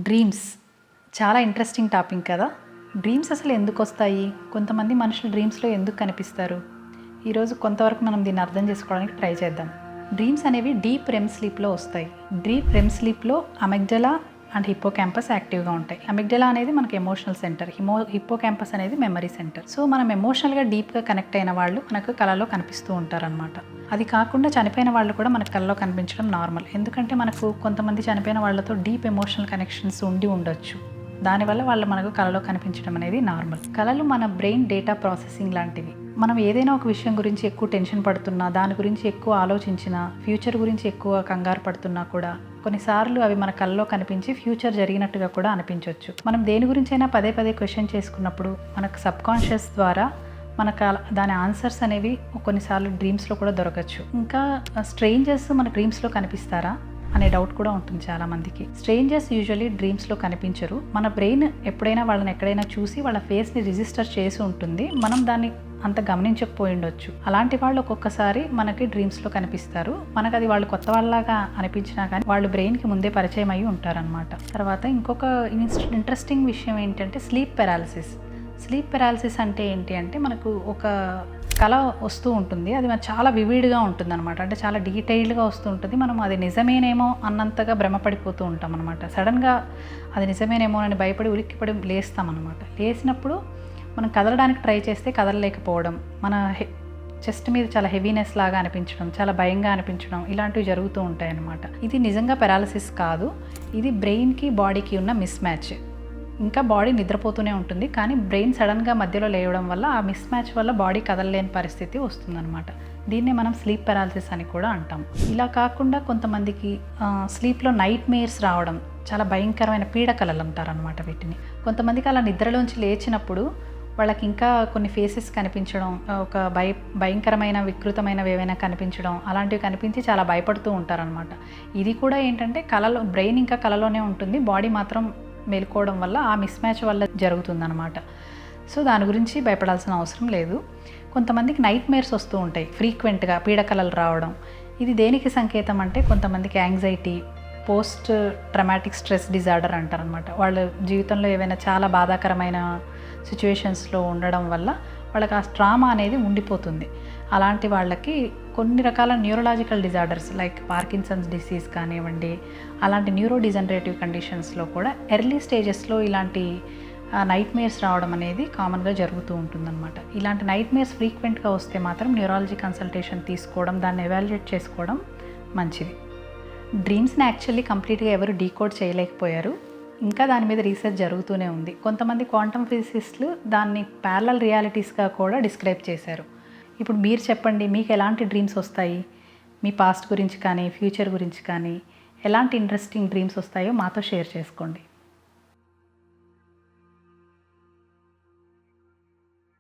Dreams చాలా interesting topic కదా. Dreams అసలు ఎందుకు వస్తాయి, కొంతమంది మనుషులు డ్రీమ్స్లో ఎందుకు కనిపిస్తారు, ఈరోజు కొంతవరకు మనం దీన్ని అర్థం చేసుకోవడానికి ట్రై చేద్దాం. డ్రీమ్స్ అనేవి డీప్ రెమ్ స్లీప్లో వస్తాయి. డీప్ రెమ్ స్లీప్లో అమిగ్డలా అండ్ హిప్పో క్యాంపస్ యాక్టివ్గా ఉంటాయి. అమిగ్డలా అనేది మనకి ఎమోషనల్ సెంటర్, హిప్పో క్యాంపస్ అనేది మెమరీ సెంటర్. సో మనం ఎమోషనల్గా డీప్గా కనెక్ట్ అయిన వాళ్ళు మనకు కళలో కనిపిస్తూ ఉంటారనమాట. అది కాకుండా చనిపోయిన వాళ్ళు కూడా మనకు కళలో కనిపించడం నార్మల్. ఎందుకంటే మనకు కొంతమంది చనిపోయిన వాళ్ళతో డీప్ ఎమోషనల్ కనెక్షన్స్ ఉండి ఉండొచ్చు. దానివల్ల వాళ్ళు మనకు కళలో కనిపించడం అనేది నార్మల్. కళలు మన బ్రెయిన్ డేటా ప్రాసెసింగ్ లాంటివి. మనం ఏదైనా ఒక విషయం గురించి ఎక్కువ టెన్షన్ పడుతున్నా, దాని గురించి ఎక్కువ ఆలోచించినా, ఫ్యూచర్ గురించి ఎక్కువ కంగారు పడుతున్నా కూడా కొన్నిసార్లు అవి మన కళలో కనిపించి ఫ్యూచర్ జరిగినట్టుగా కూడా అనిపించవచ్చు. మనం దేని గురించైనా పదే పదే క్వశ్చన్ చేసుకున్నప్పుడు మనకు సబ్కాన్షియస్ ద్వారా మనకు దాని ఆన్సర్స్ అనేవి కొన్నిసార్లు డ్రీమ్స్లో కూడా దొరకచ్చు. ఇంకా స్ట్రేంజర్స్ మన డ్రీమ్స్లో కనిపిస్తారా అనే డౌట్ కూడా ఉంటుంది చాలామందికి. స్ట్రేంజర్స్ యూజువల్లీ డ్రీమ్స్లో కనిపించరు. మన బ్రెయిన్ ఎప్పుడైనా వాళ్ళని ఎక్కడైనా చూసి వాళ్ళ ఫేస్ని రిజిస్టర్ చేసి ఉంటుంది, మనం దాన్ని అంత గమనించకపోయి ఉండొచ్చు. అలాంటి వాళ్ళు ఒక్కొక్కసారి మనకి డ్రీమ్స్లో కనిపిస్తారు. మనకు అది వాళ్ళు కొత్త వాళ్ళలాగా అనిపించినా కానీ వాళ్ళు బ్రెయిన్కి ముందే పరిచయం అయ్యి ఉంటారనమాట. తర్వాత ఇంకొక ఇంట్రెస్టింగ్ విషయం ఏంటంటే స్లీప్ పెరాలిసిస్. స్లీప్ పెరాలిసిస్ అంటే ఏంటి అంటే మనకు ఒక కళ వస్తూ ఉంటుంది, అది మనకు చాలా వివిడ్గా ఉంటుంది అనమాట. అంటే చాలా డీటెయిల్డ్గా వస్తూ ఉంటుంది. మనం అది నిజమేనేమో అన్నంతగా భ్రమపడిపోతూ ఉంటాం అనమాట. సడన్గా అది నిజమేనేమో అని భయపడి ఉలిక్కిపడి లేస్తామన్నమాట. లేచినప్పుడు మనం కదలడానికి ట్రై చేస్తే కదలలేకపోవడం, మన చెస్ట్ మీద చాలా హెవీనెస్ లాగా అనిపించడం, చాలా భయంగా అనిపించడం, ఇలాంటివి జరుగుతూ ఉంటాయి అన్నమాట. ఇది నిజంగా పెరాలిసిస్ కాదు, ఇది బ్రెయిన్కి బాడీకి ఉన్న మిస్ మ్యాచ్. ఇంకా బాడీ నిద్రపోతూనే ఉంటుంది, కానీ బ్రెయిన్ సడన్గా మధ్యలో లేవడం వల్ల ఆ మిస్ మ్యాచ్ వల్ల బాడీ కదలలేని పరిస్థితి వస్తుందన్నమాట. దీన్నే మనం స్లీప్ పెరాలిసిస్ అని కూడా అంటాం. ఇలా కాకుండా కొంతమందికి స్లీప్లో నైట్ మేర్స్ రావడం, చాలా భయంకరమైన పీడకలలు అంటారనమాట వీటిని. కొంతమందికి అలా నిద్రలోంచి లేచినప్పుడు వాళ్ళకి ఇంకా కొన్ని ఫేసెస్ కనిపించడం, ఒక భయంకరమైన వికృతమైనవి ఏవైనా కనిపించడం, అలాంటివి కనిపించి చాలా భయపడుతూ ఉంటారనమాట. ఇది కూడా ఏంటంటే కళలో బ్రెయిన్ ఇంకా కళలోనే ఉంటుంది, బాడీ మాత్రం మేలుకోవడం వల్ల ఆ మిస్ మ్యాచ్ వల్ల జరుగుతుందన్నమాట. సో దాని గురించి భయపడాల్సిన అవసరం లేదు. కొంతమందికి నైట్ మేర్స్ వస్తూ ఉంటాయి ఫ్రీక్వెంట్గా, పీడకలలు రావడం. ఇది దేనికి సంకేతం అంటే కొంతమందికి anxiety, post traumatic stress disorder అంటారనమాట. వాళ్ళ జీవితంలో ఏవైనా చాలా బాధాకరమైన సిచ్యువేషన్స్లో ఉండడం వల్ల వాళ్ళకి ఆ ట్రామా అనేది ఉండిపోతుంది. అలాంటి వాళ్ళకి కొన్ని రకాల neurological disorders like Parkinson's disease కానివ్వండి, అలాంటి న్యూరో డిజనరేటివ్ కండిషన్స్లో కూడా ఎర్లీ స్టేజెస్లో ఇలాంటి నైట్ మేర్స్ రావడం అనేది కామన్గా జరుగుతూ ఉంటుందన్నమాట. ఇలాంటి నైట్ మేర్స్ ఫ్రీక్వెంట్గా వస్తే మాత్రం న్యూరాలజీ కన్సల్టేషన్ తీసుకోవడం, దాన్ని ఎవాల్యుయేట్ చేసుకోవడం మంచిది. డ్రీమ్స్ని యాక్చువల్లీ కంప్లీట్గా ఎవరు డీకోడ్ చేయలేకపోయారు, ఇంకా దాని మీద రీసెర్చ్ జరుగుతూనే ఉంది. కొంతమంది క్వాంటమ్ ఫిజిసిస్టులు దాన్ని ప్యారలల్ రియాలిటీస్గా కూడా డిస్క్రైబ్ చేశారు. ఇప్పుడు మీరు చెప్పండి, మీకు ఎలాంటి డ్రీమ్స్ వస్తాయి? మీ పాస్ట్ గురించి కానీ, ఫ్యూచర్ గురించి కానీ ఎలాంటి ఇంట్రెస్టింగ్ డ్రీమ్స్ వస్తాయో మాతో షేర్ చేసుకోండి.